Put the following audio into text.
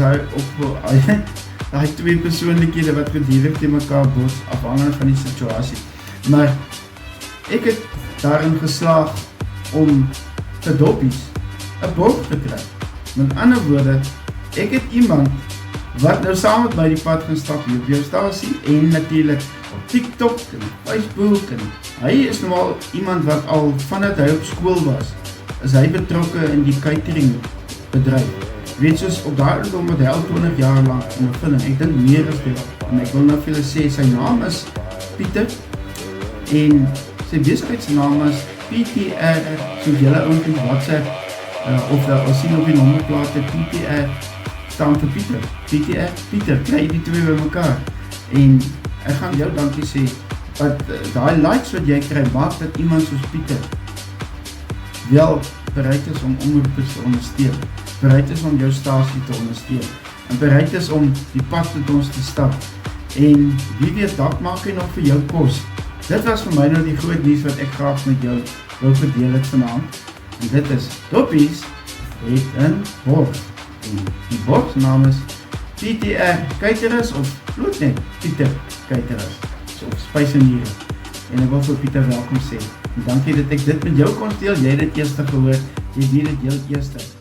hy daai twee persoonlikhede wat gedurig teen mekaar bots, afhangende van die situasie. Maar ek het daarin geslaag om vir Doppies 'n borg te kry. Met ander woorde, ek het iemand wat nou saam met my die pad gaan stap hier op jou stasie en natuurlik op TikTok en Facebook en hy is nou al iemand wat al vandat hy op skool was, is hy betrokke in die catering bedryf. Weet soos op daardie ouderdom wat hy al 20 jaar lank ondervinding, ek dink meer as dit, en ek wil nou vir julle sê, sy naam is Pieter en sy besigheidsnaam is PTR, so julle ook in WhatsApp of daar sien op die nommerplate PTR staan vir Pieter. PTR, Pieter, kry die twee by mekaar. En ek gaan jou dankie sê, dat daai likes wat jy kry, maak dat iemand soos Pieter wel bereid is om omroepers te ondersteun, bereid is om jou stasie te ondersteun, en bereid is om die pad met ons te stap. En wie weet, dat maak hy nog vir jou kos. Dit was vir my nou die groot nuus wat ek graag met jou wil verdeel het vanaand. En dit is, Doppies het 'n borg. En die borgsnaam is PTR Caterers of bloot net Pieter Caterers, so of spyseniere. En ek wil vir Pieter welkom sê. En dankie dat ek dit met jou kon deel, jy het dit eerste gehoor, jy weet dit heel eerste.